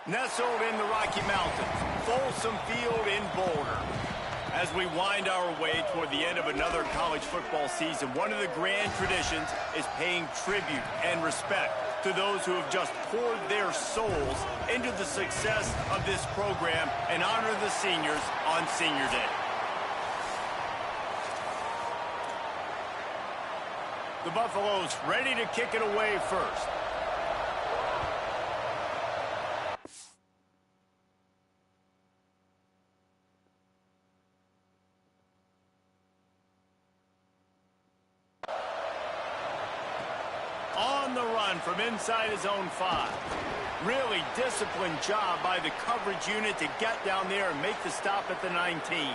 Nestled in the Rocky Mountains, Folsom Field in Boulder. As we wind our way toward the end of another college football season, one of the grand traditions is paying tribute and respect to those who have just poured their souls into the success of this program and honor the seniors on Senior Day. The Buffaloes ready to kick it away first. On the run from inside his own 5. Really disciplined job by the coverage unit to get down there and make the stop at the 19.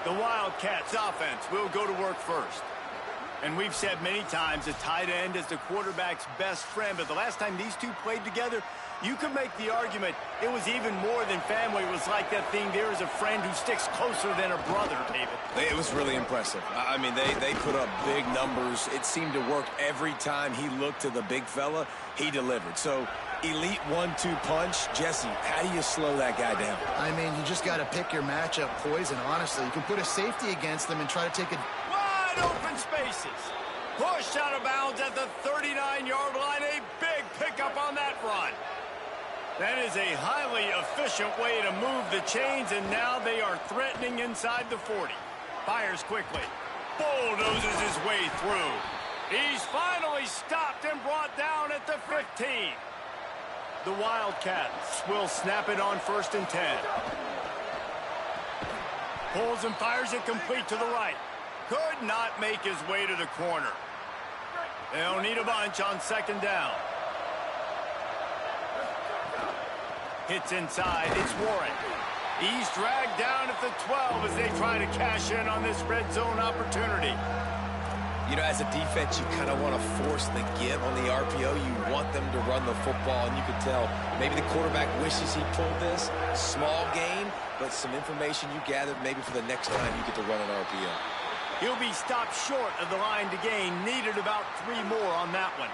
The Wildcats offense will go to work first. And we've said many times a tight end is the quarterback's best friend, but the last time these two played together, you could make the argument it was even more than family. It was like that thing, there is a friend who sticks closer than a brother, David. It was really impressive. I mean, they put up big numbers. It seemed to work every time he looked to the big fella, he delivered. So, elite 1-2 punch. Jesse, how do you slow that guy down? I mean, you just got to pick your matchup poison, honestly. You can put a safety against them and try to take a... Open spaces. Pushed out of bounds at the 39-yard line. A big pickup on that run. That is a highly efficient way to move the chains, and now they are threatening inside the 40. Fires quickly. Bulldozes his way through. He's finally stopped and brought down at the 15. The Wildcats will snap it on 1st and 10. Pulls and fires it complete to the right. Could not make his way to the corner. They'll need a bunch on 2nd down. Hits inside. It's Warren. He's dragged down at the 12 as they try to cash in on this red zone opportunity. You know, as a defense, you kind of want to force the give on the RPO. You want them to run the football, and you can tell maybe the quarterback wishes he pulled this. Small gain, but some information you gathered maybe for the next time you get to run an RPO. He'll be stopped short of the line to gain. Needed about 3 more on that one.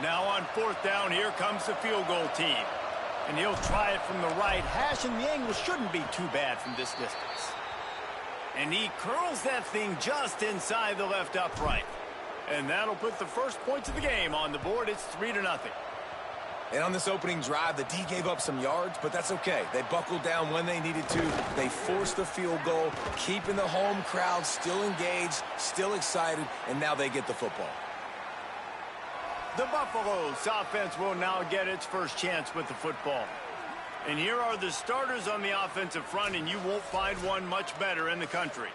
Now on 4th down, here comes the field goal team. And he'll try it from the right hash, and the angle shouldn't be too bad from this distance. And he curls that thing just inside the left upright. And that'll put the first points of the game on the board. It's 3-0. And on this opening drive, the D gave up some yards, but that's okay. They buckled down when they needed to. They forced the field goal, keeping the home crowd still engaged, still excited, and now they get the football. The Buffaloes offense will now get its first chance with the football. And here are the starters on the offensive front, and you won't find one much better in the country.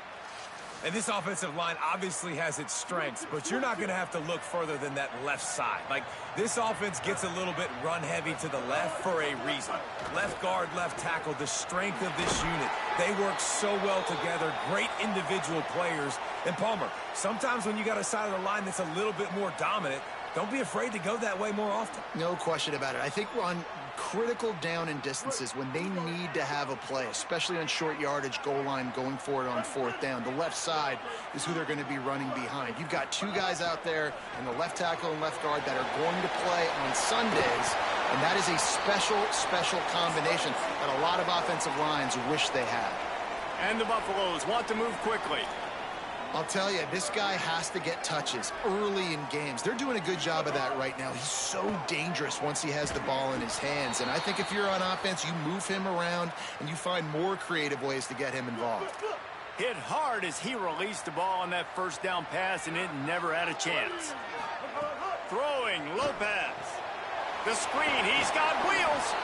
And this offensive line obviously has its strengths, but you're not going to have to look further than that left side. Like, this offense gets a little bit run-heavy to the left for a reason. Left guard, left tackle, the strength of this unit. They work so well together, great individual players. And Palmer, sometimes when you got a side of the line that's a little bit more dominant, don't be afraid to go that way more often. No question about it. I think we're on critical down and distances when they need to have a play, especially on short yardage, goal line, going for it on 4th down. The left side is who they're going to be running behind. You've got 2 guys out there in the left tackle and left guard that are going to play on Sundays, and that is a special combination that a lot of offensive lines wish they had. And the Buffaloes want to move quickly. I'll tell you, this guy has to get touches early in games. They're doing a good job of that right now. He's so dangerous once he has the ball in his hands. And I think if you're on offense, you move him around and you find more creative ways to get him involved. Hit hard as he released the ball on that 1st down pass, and it never had a chance. Throwing, Lopez. The screen, he's got wheels.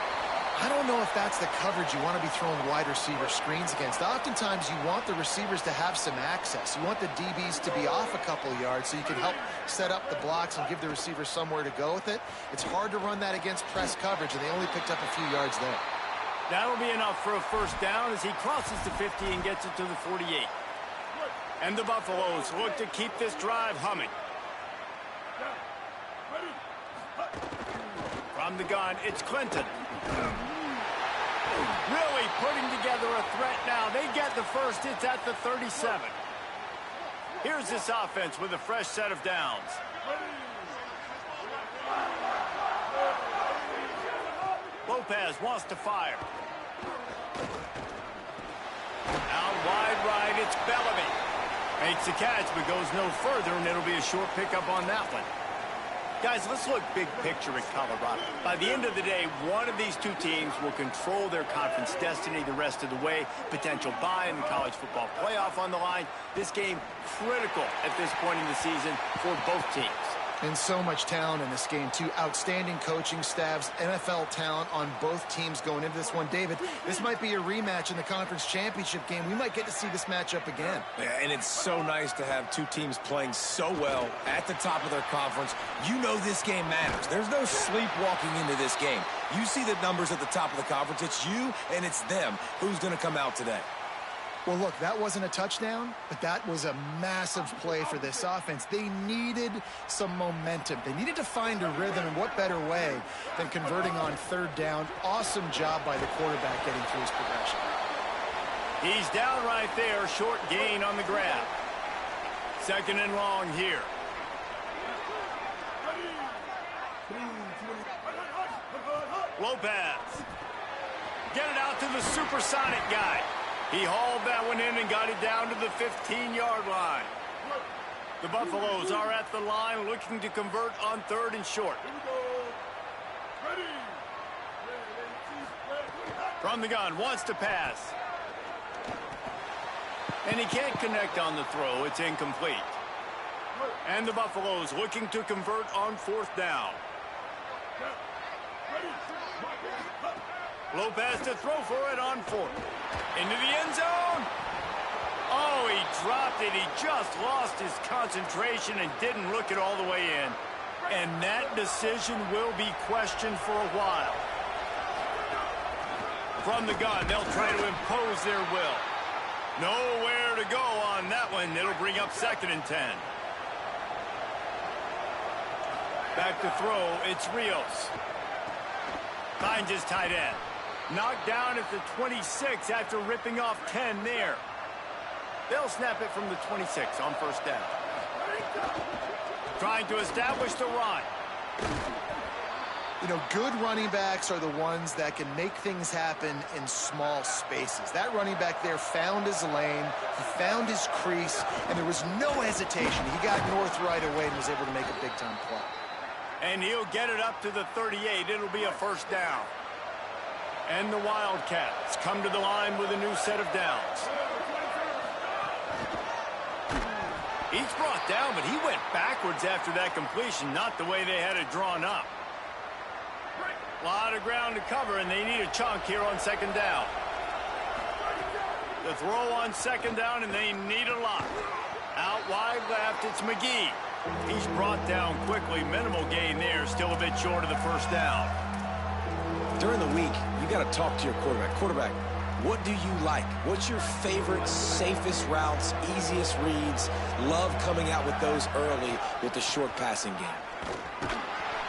I don't know if that's the coverage you want to be throwing wide receiver screens against. Oftentimes, you want the receivers to have some access. You want the DBs to be off a couple yards so you can help set up the blocks and give the receivers somewhere to go with it. It's hard to run that against press coverage, and they only picked up a few yards there. That'll be enough for a 1st down as he crosses the 50 and gets it to the 48. And the Buffaloes look to keep this drive humming. From the gun, it's Clinton. Really putting together a threat now. They get the first. It's at the 37. Here's this offense with a fresh set of downs. Lopez wants to fire. Out wide right, it's Bellamy. Makes the catch, but goes no further, and it'll be a short pickup on that one. Guys, let's look big picture at Colorado. By the end of the day, one of these two teams will control their conference destiny the rest of the way. Potential bye in the college football playoff on the line. This game critical at this point in the season for both teams. And so much talent in this game, too. Outstanding coaching staffs, NFL talent on both teams going into this one. David, this might be a rematch in the conference championship game. We might get to see this matchup again. Yeah, and it's so nice to have two teams playing so well at the top of their conference. You know this game matters. There's no sleepwalking into this game. You see the numbers at the top of the conference. It's you and it's them. Who's going to come out today? Well, look, that wasn't a touchdown, but that was a massive play for this offense. They needed some momentum. They needed to find a rhythm, and what better way than converting on third down. Awesome job by the quarterback getting through his progression. He's down right there, short gain on the grab. Second and long here. Lopez. Get it out to the supersonic guy. He hauled that one in and got it down to the 15-yard line. The Buffaloes are at the line looking to convert on third and short. From the gun, wants to pass. And he can't connect on the throw. It's incomplete. And the Buffaloes looking to convert on fourth down. Lopez to throw for it on fourth. Into the end zone. Oh, he dropped it. He just lost his concentration and didn't look it all the way in. And that decision will be questioned for a while. From the gun, they'll try to impose their will. Nowhere to go on that one. It'll bring up second and 10. Back to throw, it's Rios. Finds his tight end. Knocked down at the 26 after ripping off 10 there. They'll snap it from the 26 on first down. Trying to establish the run. You know, good running backs are the ones that can make things happen in small spaces. That running back there found his lane, he found his crease, and there was no hesitation. He got north right away and was able to make a big-time play. And he'll get it up to the 38. It'll be a first down. And the Wildcats come to the line with a new set of downs. He's brought down, but he went backwards after that completion, not the way they had it drawn up. A lot of ground to cover, and they need a chunk here on second down. The throw on second down, and they need a lot. Out wide left, it's McGee. He's brought down quickly. Minimal gain there, still a bit short of the first down. During the week, you got to talk to your quarterback. Quarterback, what do you like? What's your favorite, safest routes, easiest reads? Love coming out with those early with the short passing game.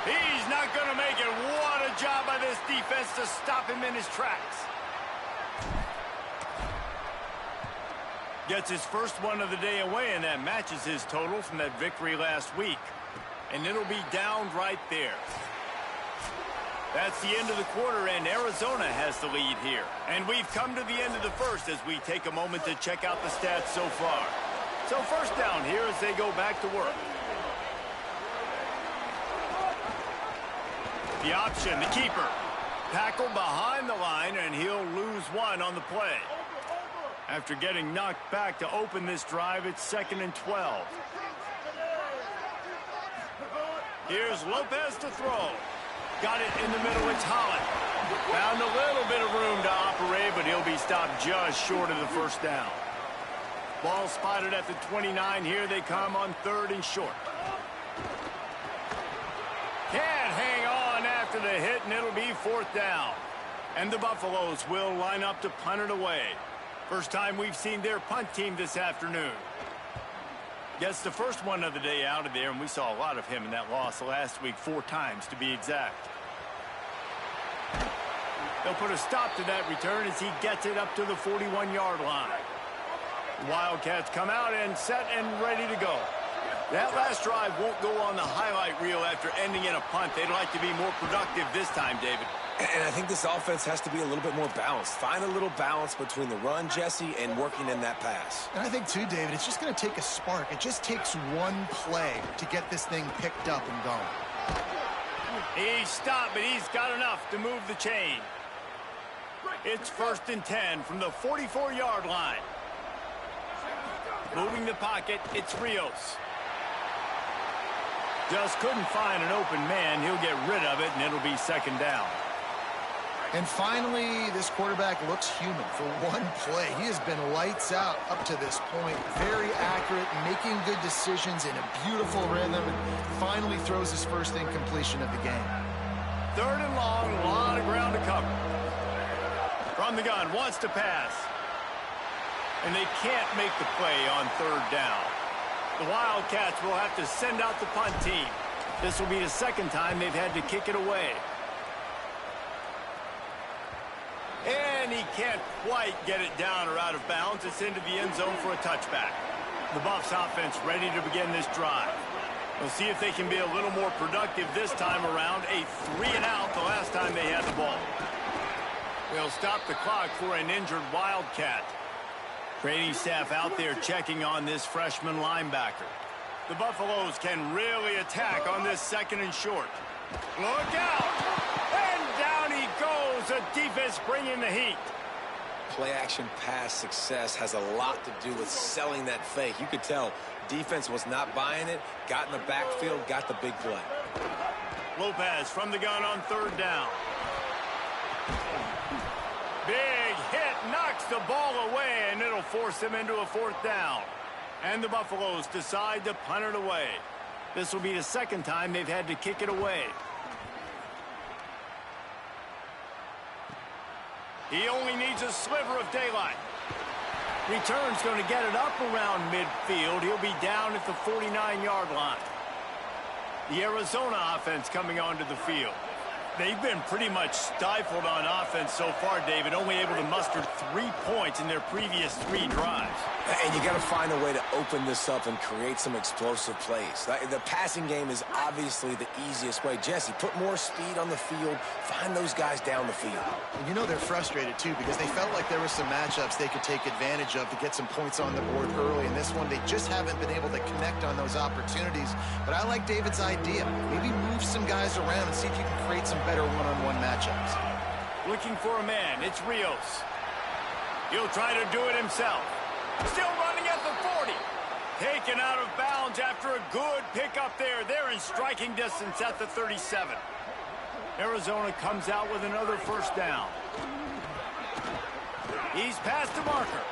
He's not going to make it. What a job by this defense to stop him in his tracks. Gets his first one of the day away, and that matches his total from that victory last week. And it'll be down right there. That's the end of the quarter, and Arizona has the lead here. And we've come to the end of the first as we take a moment to check out the stats so far. So first down here as they go back to work. The option, the keeper. Tackled behind the line, and he'll lose one on the play. After getting knocked back to open this drive, it's second and 12. Here's Lopez to throw. Got it in the middle, it's Holland. Found a little bit of room to operate, but he'll be stopped just short of the first down. Ball spotted at the 29. Here they come on third and short. Can't hang on after the hit, and it'll be fourth down. And the Buffaloes will line up to punt it away. First time we've seen their punt team this afternoon. Gets the first one of the day out of there, and we saw a lot of him in that loss last week, 4 times to be exact. They'll put a stop to that return as he gets it up to the 41-yard line. Wildcats come out and set and ready to go. That last drive won't go on the highlight reel after ending in a punt. They'd like to be more productive this time, David. And I think this offense has to be a little bit more balanced. Find a little balance between the run, Jesse, and working in that pass. And I think, too, David, it's just going to take a spark. It just takes one play to get this thing picked up and going. He's stopped, but he's got enough to move the chain. It's 1st and 10 from the 44-yard line. Moving the pocket, it's Rios. Just couldn't find an open man. He'll get rid of it, and it'll be 2nd down. And finally, this quarterback looks human for one play. He has been lights out up to this point. Very accurate, making good decisions in a beautiful rhythm, and finally throws his first incompletion of the game. 3rd and long, a lot of ground to cover. From the gun, wants to pass. And they can't make the play on 3rd down. The Wildcats will have to send out the punt team. This will be the 2nd time they've had to kick it away. And he can't quite get it down or out of bounds. It's into the end zone for a touchback. The Buffs offense ready to begin this drive. We'll see if they can be a little more productive this time around. A 3-and-out the last time they had the ball. They'll stop the clock for an injured Wildcat. Training staff out there checking on this freshman linebacker. The Buffaloes can really attack on this 2nd and short. Look out! And down he goes. The defense bringing the heat. Play-action pass success has a lot to do with selling that fake. You could tell defense was not buying it, got in the backfield, got the big play. Lopez from the gun on 3rd down. Big hit, knocks the ball away, and it'll force them into a 4th down. And the Buffaloes decide to punt it away. This will be the 2nd time they've had to kick it away. He only needs a sliver of daylight. Return's going to get it up around midfield. He'll be down at the 49-yard line. The Arizona offense coming onto the field. They've been pretty much stifled on offense so far, David, only able to muster 3 points in their previous 3 drives. And you got to find a way to open this up and create some explosive plays. The passing game is obviously the easiest way. Jesse, put more speed on the field. Find those guys down the field. And you know they're frustrated, too, because they felt like there were some matchups they could take advantage of to get some points on the board early. In this one, they just haven't been able to connect on those opportunities. But I like David's idea. Maybe move some guys around and see if you can create some better one-on-one matchups. Looking for a man. It's Rios. He'll try to do it himself. Still running at the 40. Taken out of bounds after a good pickup there. They're in striking distance at the 37. Arizona comes out with another 1st down. He's past the marker.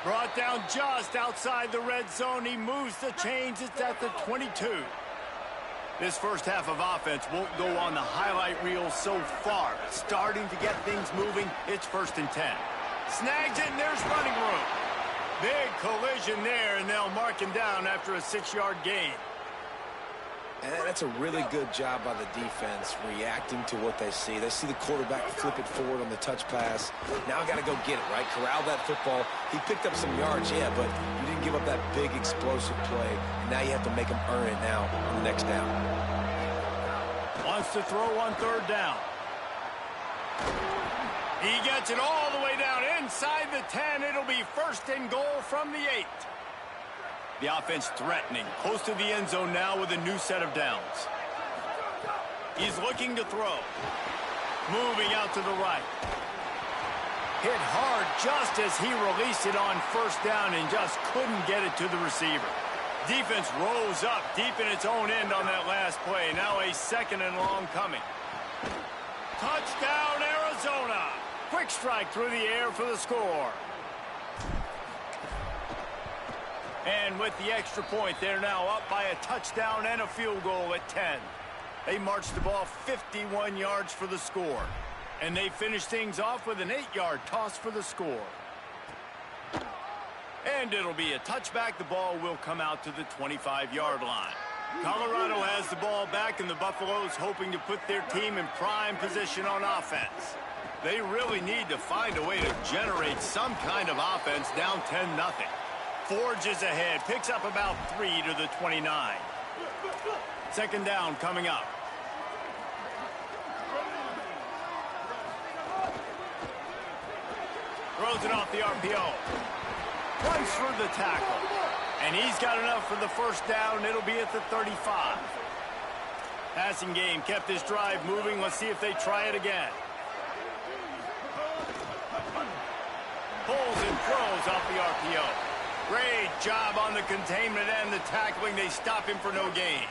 Brought down just outside the red zone. He moves the chains. It's at the 22. This first half of offense won't go on the highlight reel so far. Starting to get things moving. It's 1st and 10. Snags it, and there's running room. Big collision there, and they'll mark him down after a 6-yard gain. And that's a really good job by the defense, reacting to what they see. They see the quarterback flip it forward on the touch pass. Now got to go get it, right? Corral that football. He picked up some yards, yeah, but you didn't give up that big explosive play. And now you have to make him earn it now on the next down. Wants to throw on 3rd down. He gets it all the way down inside the 10. It'll be 1st and goal from the 8. The offense threatening, close to the end zone now with a new set of downs. He's looking to throw. Moving out to the right. Hit hard just as he released it on 1st down and just couldn't get it to the receiver. Defense rose up deep in its own end on that last play. Now a 2nd and long coming. Touchdown, Arizona. Quick strike through the air for the score. And with the extra point, they're now up by a touchdown and a field goal at 10. They marched the ball 51 yards for the score. And they finish things off with an 8-yard toss for the score. And it'll be a touchback. The ball will come out to the 25-yard line. Colorado has the ball back, and the Buffaloes hoping to put their team in prime position on offense. They really need to find a way to generate some kind of offense down 10-0. Forges ahead, picks up about 3 to the 29. 2nd down coming up. Throws it off the RPO. Runs through the tackle. And he's got enough for the first down. It'll be at the 35. Passing game kept this drive moving. Let's see if they try it again. Pulls and throws off the RPO. Great job on the containment and the tackling. They stop him for no gain.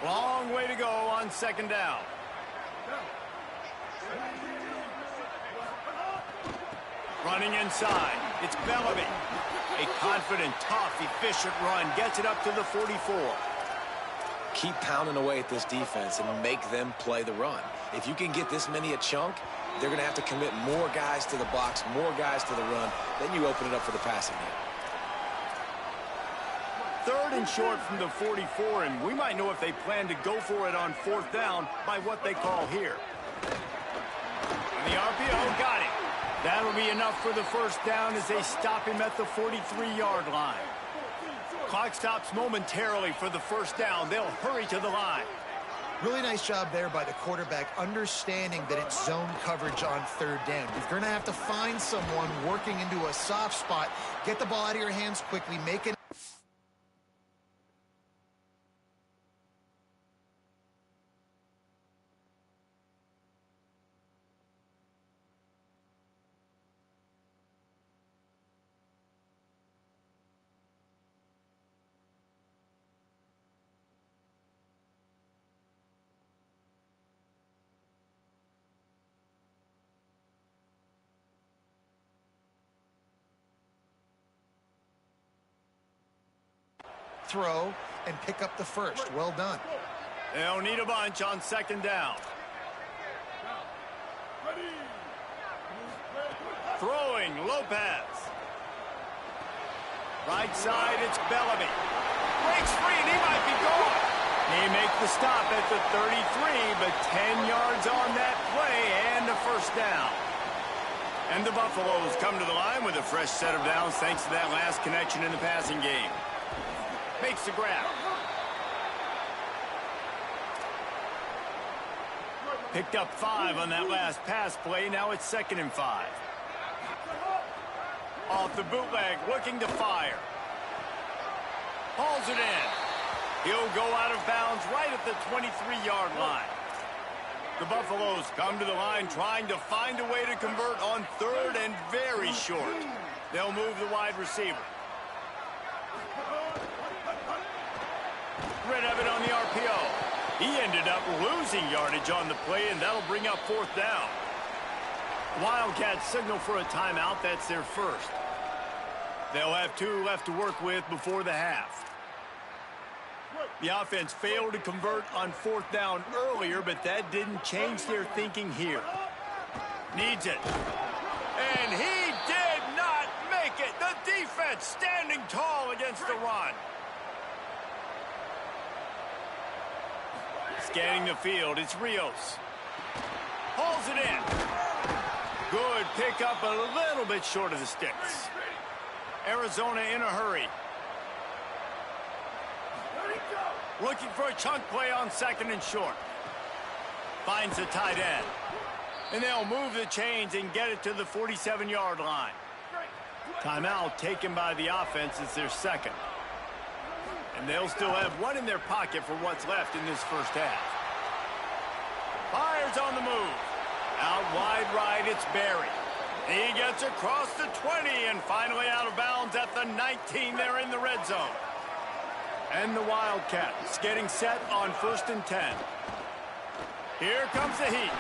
Long way to go on second down. Running inside. It's Bellamy. A confident, tough, efficient run. Gets it up to the 44. Keep pounding away at this defense and make them play the run. If you can get this many a chunk, they're going to have to commit more guys to the box, more guys to the run. Then you open it up for the passing game. Third and short from the 44, and we might know if they plan to go for it on fourth down by what they call here. And the RPO got it. That'll be enough for the first down as they stop him at the 43-yard line. Clock stops momentarily for the first down. They'll hurry to the line. Really nice job there by the quarterback, understanding that it's zone coverage on third down. You're going to have to find someone working into a soft spot. Get the ball out of your hands quickly. Make it. Throw and pick up the first. Well done. They'll need a bunch on second down. Throwing, Lopez. Right side, it's Bellamy. Breaks free, and he might be gone. He makes the stop at the 33, but 10 yards on that play and a first down. And the Buffaloes come to the line with a fresh set of downs thanks to that last connection in the passing game. Makes the grab. Picked up 5 on that last pass play. Now it's 2nd and 5. Off the bootleg, looking to fire. Hauls it in. He'll go out of bounds right at the 23-yard line. The Buffaloes come to the line trying to find a way to convert on third and very short. They'll move the wide receiver. Rid of it on the RPO. He ended up losing yardage on the play, and that'll bring up fourth down. Wildcats signal for a timeout. That's their first. They'll have 2 left to work with before the half. The offense failed to convert on fourth down earlier, but that didn't change their thinking here. Needs it. And he did not make it. The defense standing tall against the run. Scanning the field, it's Rios. Hauls it in. Good pickup, a little bit short of the sticks. Arizona in a hurry. Looking for a chunk play on 2nd and short. Finds the tight end. And they'll move the chains and get it to the 47-yard line. Timeout taken by the offense. It's their second. And they'll still have 1 in their pocket for what's left in this first half. Fires on the move. Out wide right, it's Barry. He gets across the 20 and finally out of bounds at the 19. They're in the red zone. And the Wildcats getting set on 1st and 10. Here comes the heat.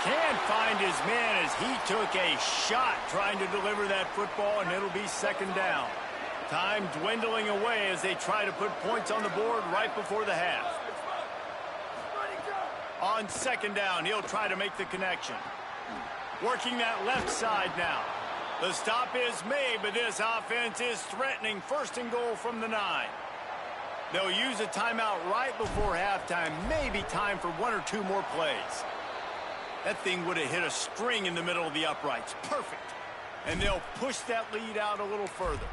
Can't find his man as he took a shot trying to deliver that football, and it'll be 2nd down. Time dwindling away as they try to put points on the board right before the half. On 2nd down, he'll try to make the connection. Working that left side now. The stop is made, but this offense is threatening 1st and goal from the 9. They'll use a timeout right before halftime. Maybe time for 1 or 2 more plays. That thing would have hit a string in the middle of the uprights. Perfect. And they'll push that lead out a little further.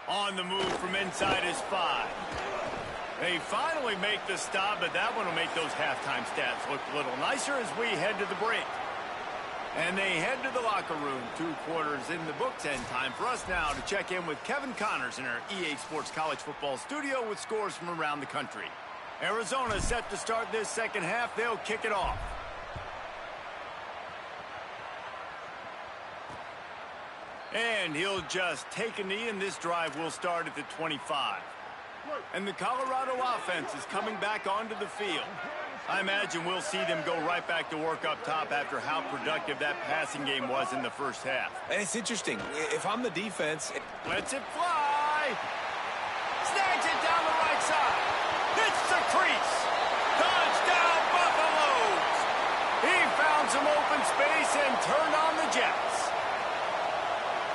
On the move from inside is 5. They finally make the stop, but that one will make those halftime stats look a little nicer as we head to the break. And they head to the locker room. 2 quarters in the books, and time for us now to check in with Kevin Connors in our EA Sports College Football studio with scores from around the country. Arizona set to start this second half. They'll kick it off. And he'll just take a knee, and this drive will start at the 25. And the Colorado offense is coming back onto the field. I imagine we'll see them go right back to work up top after how productive that passing game was in the first half. And it's interesting. If I'm the defense... Lets it fly. Snags it down the right side. Hits the crease. Touchdown, Buffaloes. He found some open space and turned on the Jets.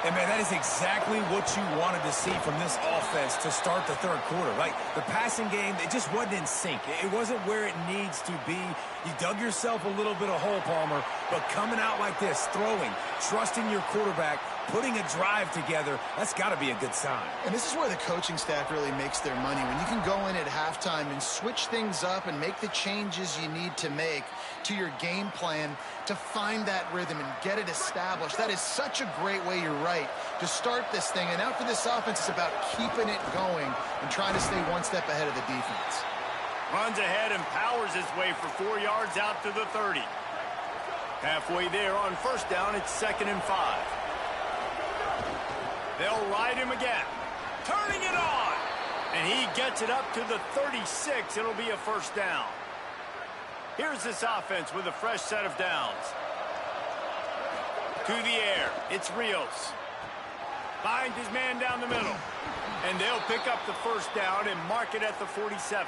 And, man, that is exactly what you wanted to see from this offense to start the third quarter. Like, the passing game, it just wasn't in sync. It wasn't where it needs to be. You dug yourself a little bit of hole, Palmer, but coming out like this, throwing, trusting your quarterback, putting a drive together, that's got to be a good sign. And this is where the coaching staff really makes their money. When you can go in at halftime and switch things up and make the changes you need to make to your game plan to find that rhythm and get it established. That is such a great way, you're right, to start this thing. And now for this offense, it's about keeping it going and trying to stay one step ahead of the defense. Runs ahead and powers his way for 4 yards out to the 30. Halfway there on first down, it's 2nd and 5. They'll ride him again. Turning it on. And he gets it up to the 36. It'll be a first down. Here's this offense with a fresh set of downs. To the air. It's Rios. Finds his man down the middle. And they'll pick up the first down and mark it at the 47.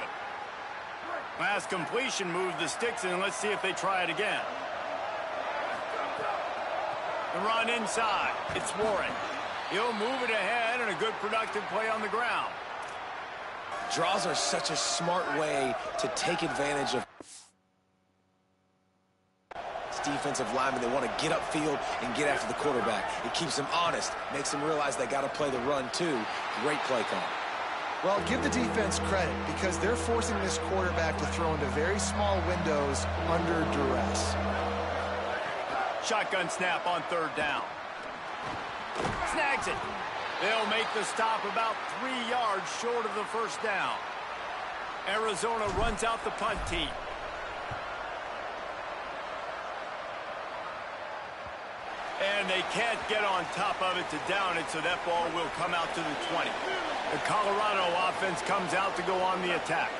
Last completion moved the sticks, and let's see if they try it again. The run inside. It's Warren. He'll move it ahead, and a good productive play on the ground. Draws are such a smart way to take advantage of defensive linemen. They want to get upfield and get after the quarterback. It keeps them honest, makes them realize they got to play the run too. Great play call. Well, give the defense credit because they're forcing this quarterback to throw into very small windows under duress. Shotgun snap on 3rd down. Snags it. They'll make the stop about 3 yards short of the first down. Arizona runs out the punt team. And they can't get on top of it to down it, so that ball will come out to the 20. The Colorado offense comes out to go on the attack.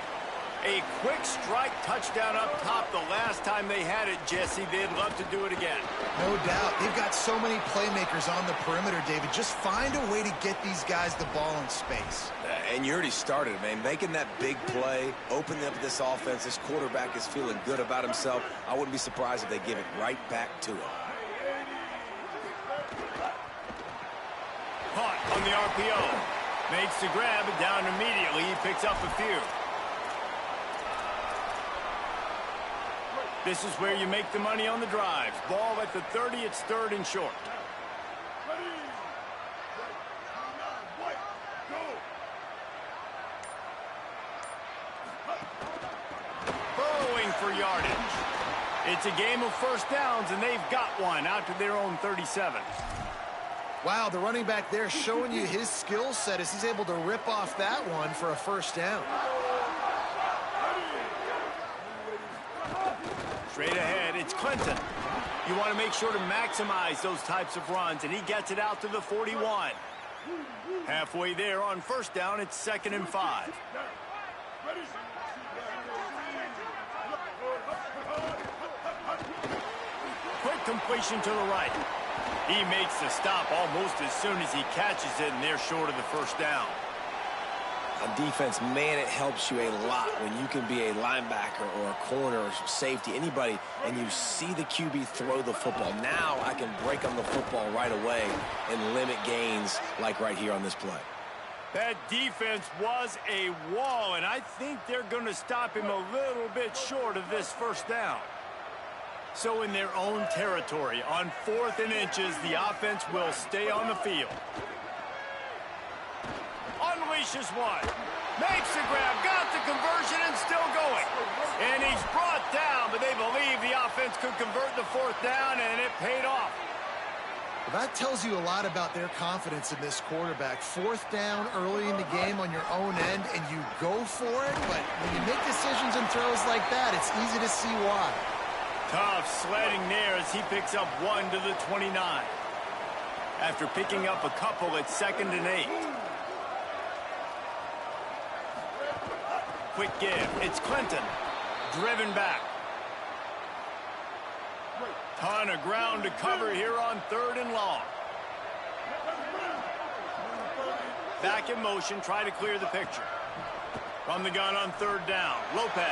A quick strike touchdown up top the last time they had it, Jesse. They'd love to do it again. No doubt. They've got so many playmakers on the perimeter, David. Just find a way to get these guys the ball in space. And you already started, man. Making that big play, opening up this offense. This quarterback is feeling good about himself. I wouldn't be surprised if they give it right back to him. Caught on the RPO. Makes the grab and down immediately. He picks up a few. This is where you make the money on the drives. Ball at the 30. It's 3rd and short. Burrowing for yardage. It's a game of first downs, and they've got one out to their own 37. Wow, the running back there showing you his skill set as he's able to rip off that one for a first down. Straight ahead, it's Clinton. You want to make sure to maximize those types of runs, and he gets it out to the 41. Halfway there on first down, it's 2nd and 5. Quick completion to the right. He makes the stop almost as soon as he catches it, and they're short of the first down. On defense, man, it helps you a lot when you can be a linebacker or a corner or safety, anybody, and you see the QB throw the football. Now I can break on the football right away and limit gains like right here on this play. That defense was a wall, and I think they're going to stop him a little bit short of this first down. So in their own territory, on 4th and inches, the offense will stay on the field. audacious one. Makes the grab, got the conversion, and still going. And he's brought down, but they believe the offense could convert the fourth down, and it paid off. Well, that tells you a lot about their confidence in this quarterback. Fourth down early in the game on your own end, and you go for it, but when you make decisions and throws like that, it's easy to see why. Tough sledding there as he picks up 1 to the 29. After picking up a couple at 2nd and 8. Quick give. It's Clinton. Driven back. Ton of ground to cover here on 3rd and long. Back in motion, try to clear the picture. From the gun on 3rd down, Lopez.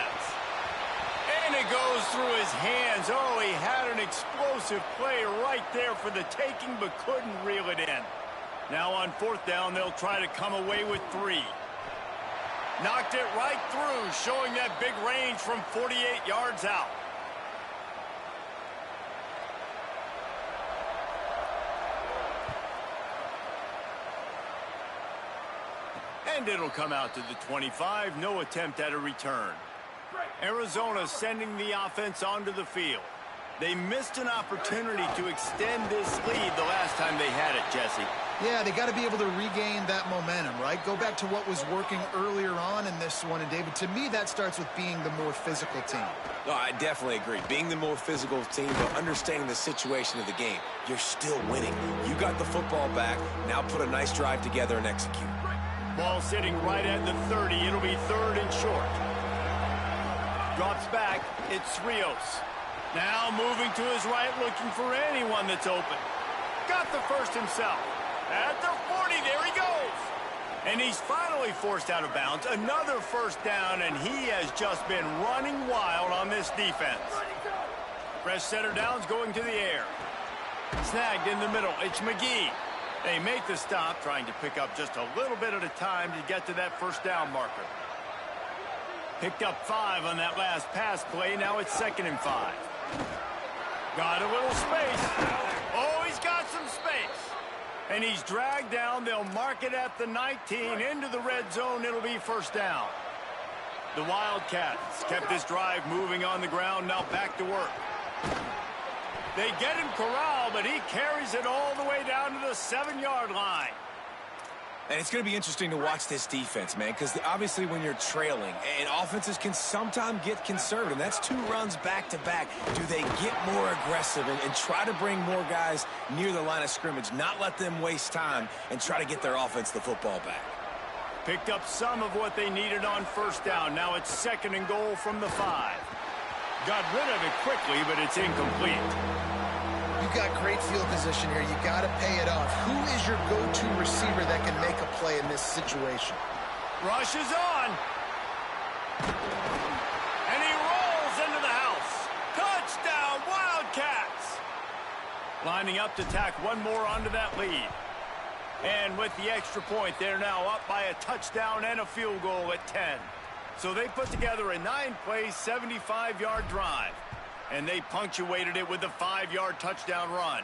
And it goes through his hands. Oh, he had an explosive play right there for the taking, but couldn't reel it in. Now on 4th down, they'll try to come away with 3. Knocked it right through, showing that big range from 48 yards out. And it'll come out to the 25. No attempt at a return. Arizona sending the offense onto the field. They missed an opportunity to extend this lead the last time they had it, Jesse. Yeah, they got to be able to regain that momentum, right? Go back to what was working earlier on in this one. And, David, to me, that starts with being the more physical team. No, I definitely agree. Being the more physical team, but understanding the situation of the game. You're still winning. You got the football back. Now put a nice drive together and execute. Ball sitting right at the 30. It'll be 3rd and short. Drops back. It's Rios. Now moving to his right, looking for anyone that's open. Got the first himself. At the 40, there he goes. And he's finally forced out of bounds. Another first down, and he has just been running wild on this defense. Fresh center downs going to the air. Snagged in the middle. It's McGee. They make the stop, trying to pick up just a little bit at a time to get to that first down marker. Picked up 5 on that last pass play. Now it's 2nd and 5. Got a little space. Oh, he's got some space. And he's dragged down. They'll mark it at the 19. Into the red zone. It'll be first down. The Wildcats kept this drive moving on the ground. Now back to work. They get him corralled, but he carries it all the way down to the 7-yard line. And it's going to be interesting to watch this defense, man, because obviously when you're trailing, and offenses can sometimes get conservative. That's 2 runs back-to-back. Do they get more aggressive and try to bring more guys near the line of scrimmage, not let them waste time, and try to get their offense the football back? Picked up some of what they needed on first down. Now it's 2nd and goal from the 5. Got rid of it quickly, but it's incomplete. You've got great field position here. You got to pay it off. Who is your go-to receiver that can make a play in this situation? Rush is on. And he rolls into the house. Touchdown, Wildcats. Lining up to tack one more onto that lead. And with the extra point, they're now up by a touchdown and a field goal at 10. So they put together a 9-play, 75-yard drive. And they punctuated it with a 5-yard touchdown run.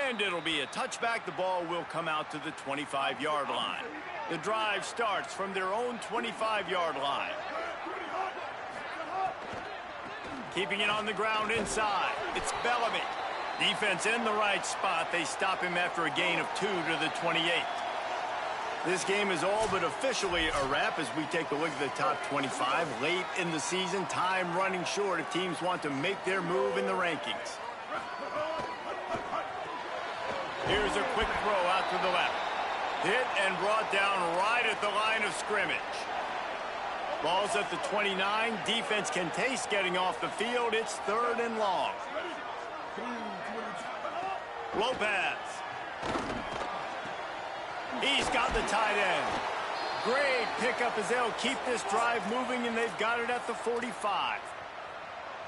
And it'll be a touchback. The ball will come out to the 25-yard line. The drive starts from their own 25-yard line. Keeping it on the ground inside. It's Bellamy. Defense in the right spot. They stop him after a gain of 2 to the 28. This game is all but officially a wrap as we take a look at the top 25 late in the season. Time running short if teams want to make their move in the rankings. Here's a quick throw out to the left. Hit and brought down right at the line of scrimmage. Ball's at the 29. Defense can taste getting off the field. It's 3rd and long. Lopez. He's got the tight end. Great pickup as they'll keep this drive moving, and they've got it at the 45.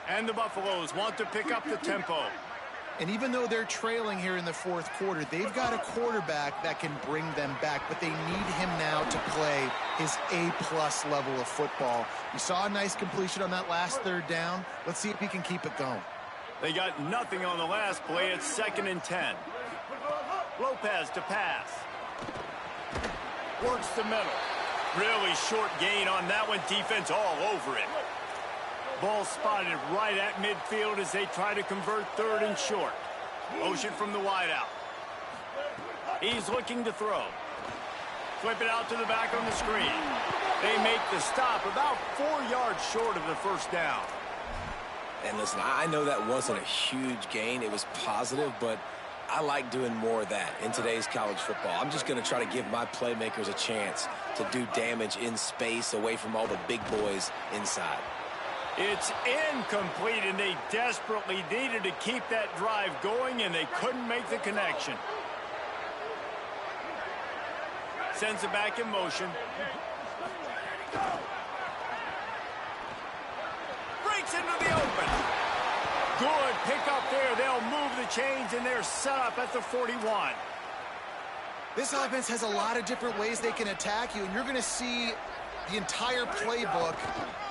And the Buffaloes want to pick up the tempo. And even though they're trailing here in the 4th quarter, they've got a quarterback that can bring them back, but they need him now to play his A-plus level of football. We saw a nice completion on that last 3rd down. Let's see if he can keep it going. They got nothing on the last play. It's 2nd and 10. Lopez to pass. works the middle. Really short gain on that one. Defense all over it. Ball spotted right at midfield as they try to convert third and short. Motion from the wideout. He's looking to throw. Flip it out to the back on the screen. They make the stop about 4 yards short of the first down. And listen, I know that wasn't a huge gain. It was positive, but I like doing more of that in today's college football. I'm just going to try to give my playmakers a chance to do damage in space away from all the big boys inside. It's incomplete, and they desperately needed to keep that drive going, and they couldn't make the connection. Sends it back in motion. Breaks into the open. Good pick up there. They'll move the chains, and they're set up at the 41. This offense has a lot of different ways they can attack you, and you're going to see the entire playbook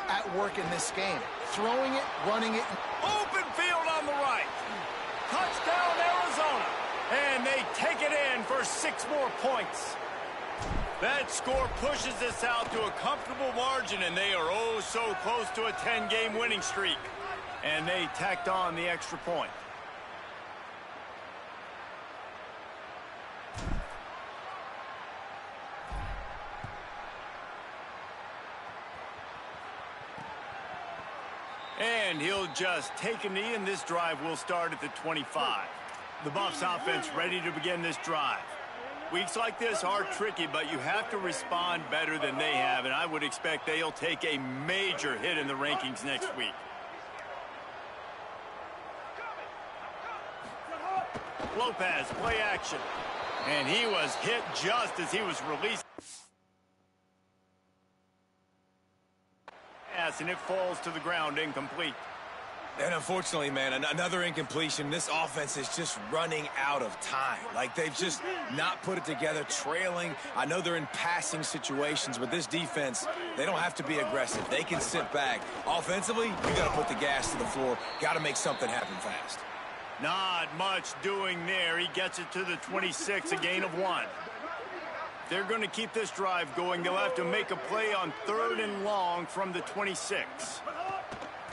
at work in this game. Throwing it, running it. Open field on the right. Touchdown, Arizona. And they take it in for 6 more points. That score pushes us out to a comfortable margin, and they are oh so close to a 10-game winning streak. And they tacked on the extra point. And he'll just take a knee, and this drive will start at the 25. The Buffs offense ready to begin this drive. Weeks like this are tricky, but you have to respond better than they have, and I would expect they'll take a major hit in the rankings next week. Lopez, play action. And he was hit just as he was released. And it falls to the ground incomplete. And unfortunately, man, another incompletion. This offense is just running out of time. Like, they've just not put it together, trailing. I know they're in passing situations, but this defense, they don't have to be aggressive. They can sit back. Offensively, you got to put the gas to the floor. Got to make something happen fast. Not much doing there. He gets it to the 26, a gain of 1. They're going to keep this drive going. They'll have to make a play on 3rd and long from the 26.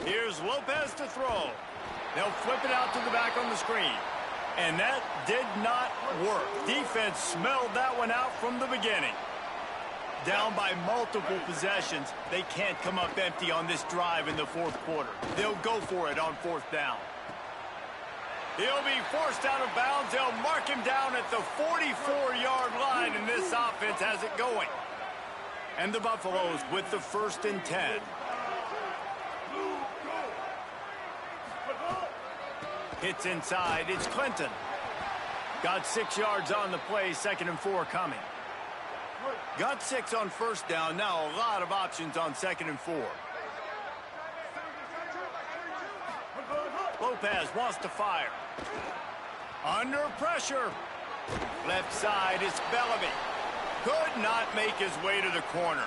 Here's Lopez to throw. They'll flip it out to the back on the screen. And that did not work. Defense smelled that one out from the beginning. Down by multiple possessions. They can't come up empty on this drive in the 4th quarter. They'll go for it on 4th down. He'll be forced out of bounds. They'll mark him down at the 44-yard line, and this offense has it going. And the Buffaloes with the 1st and 10. Hits inside. It's Clinton. Got 6 yards on the play. 2nd and 4 coming. Got 6 on 1st down. Now a lot of options on 2nd and 4. Lopez wants to fire. Under pressure. Left side, it's Bellamy. Could not make his way to the corner.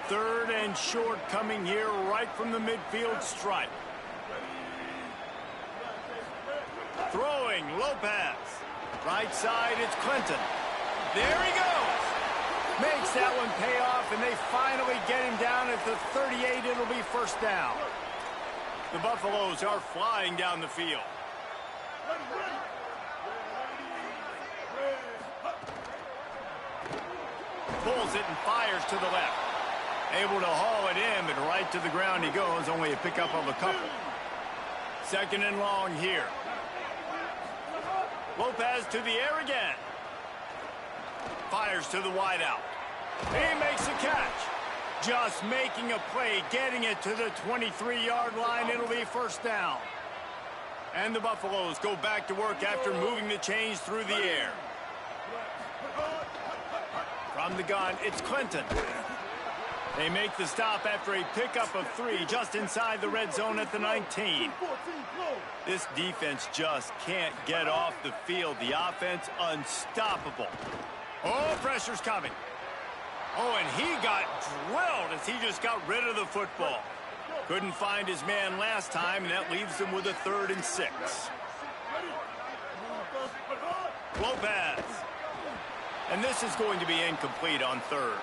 3rd and short coming here right from the midfield stripe. Throwing, Lopez. Right side, it's Clinton. There he goes. Makes that one pay off, and they finally get him down at the 38. It'll be 1st down. The Buffaloes are flying down the field. Pulls it and fires to the left. Able to haul it in, but right to the ground he goes. Only a pickup of a couple. 2nd and long here. Lopez to the air again. Fires to the wideout. He makes a catch. Just making a play, getting it to the 23-yard line. It'll be 1st down. And the Buffaloes go back to work after moving the chains through the air. From the gun, it's Clinton. They make the stop after a pickup of 3 just inside the red zone at the 19. This defense just can't get off the field. The offense unstoppable. Oh, pressure's coming. Oh, and he got drilled as he just got rid of the football. Couldn't find his man last time, and that leaves him with a 3rd and 6. Lopez. And this is going to be incomplete on third.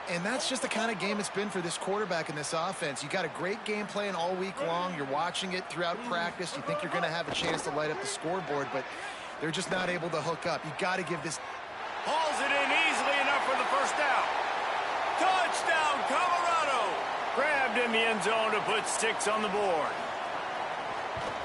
And that's just the kind of game it's been for this quarterback in this offense. You got a great game plan all week long. You're watching it throughout practice. You think you're going to have a chance to light up the scoreboard, but they're just not able to hook up. You got to give this. Hauls it in easily enough for the first down. Touchdown, Colorado! Grabbed in the end zone to put 6 on the board.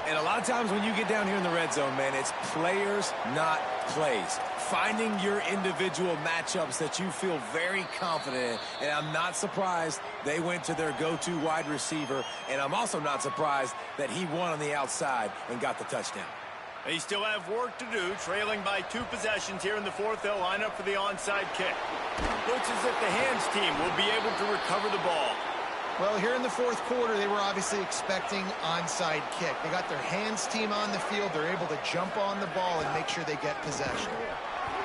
And a lot of times when you get down here in the red zone, man, it's players, not plays. Finding your individual matchups that you feel very confident in. And I'm not surprised they went to their go-to wide receiver. And I'm also not surprised that he won on the outside and got the touchdown. They still have work to do, trailing by 2 possessions here in the fourth. They'll line up for the onside kick. Looks as if the hands team will be able to recover the ball. Well, here in the fourth quarter, they were obviously expecting onside kick. They got their hands team on the field. They're able to jump on the ball and make sure they get possession.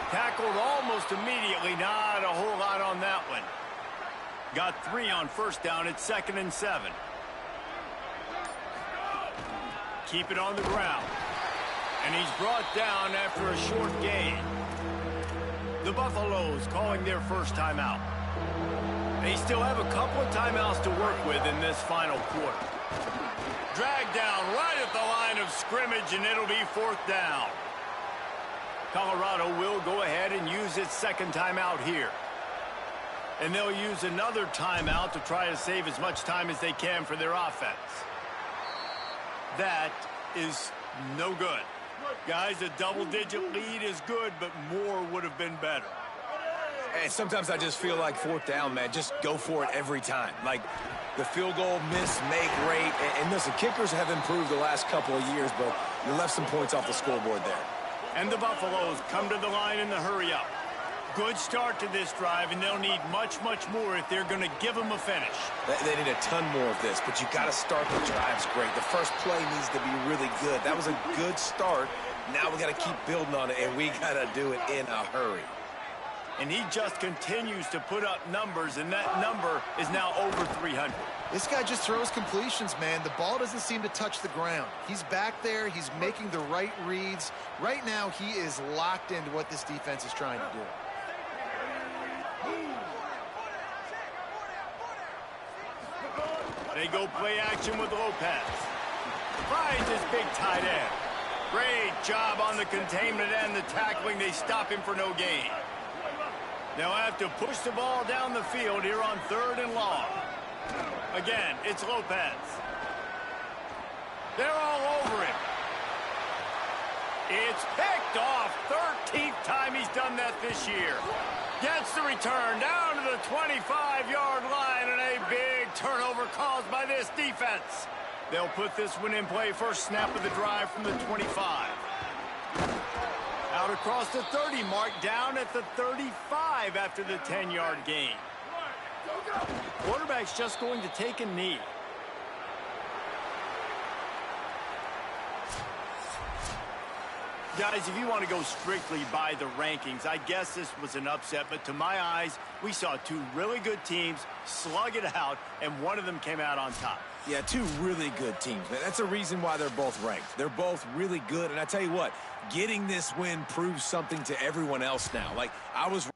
Tackled almost immediately. Not a whole lot on that one. Got 3 on first down. It's 2nd and 7. Keep it on the ground. And he's brought down after a short gain. The Buffaloes calling their first timeout. They still have a couple of timeouts to work with in this final quarter. Dragged down right at the line of scrimmage, and it'll be 4th down. Colorado will go ahead and use its second timeout here. And they'll use another timeout to try to save as much time as they can for their offense. That is no good. Guys, a double-digit lead is good, but more would have been better. And sometimes I just feel like 4th down, man, just go for it every time. Like the field goal miss, make rate. And listen, kickers have improved the last couple of years, but you left some points off the scoreboard there. And the Buffaloes come to the line in the hurry-up. Good start to this drive, and they'll need much, much more if they're going to give them a finish. They need a ton more of this, but you got to start the drives great. The first play needs to be really good. That was a good start. Now we got to keep building on it, and we got to do it in a hurry. And he just continues to put up numbers, and that number is now over 300. This guy just throws completions, man. The ball doesn't seem to touch the ground. He's back there. He's making the right reads. Right now, he is locked into what this defense is trying to do. They go play action with Lopez. Finds his big tight end. Great job on the containment and the tackling. They stop him for no gain. They'll have to push the ball down the field here on 3rd and long. Again, it's Lopez. They're all over him. It's picked off. 13th time he's done that this year. Gets the return down to the 25-yard line, and a big turnover caused by this defense. They'll put this one in play. First snap of the drive from the 25. Out across the 30 mark, down at the 35 after the 10-yard gain. Quarterback's just going to take a knee. Guys, if you want to go strictly by the rankings, I guess this was an upset, but to my eyes, we saw 2 really good teams slug it out, and one of them came out on top. Yeah, 2 really good teams. That's a reason why they're both ranked. They're both really good, and I tell you what, getting this win proves something to everyone else now. Like, I was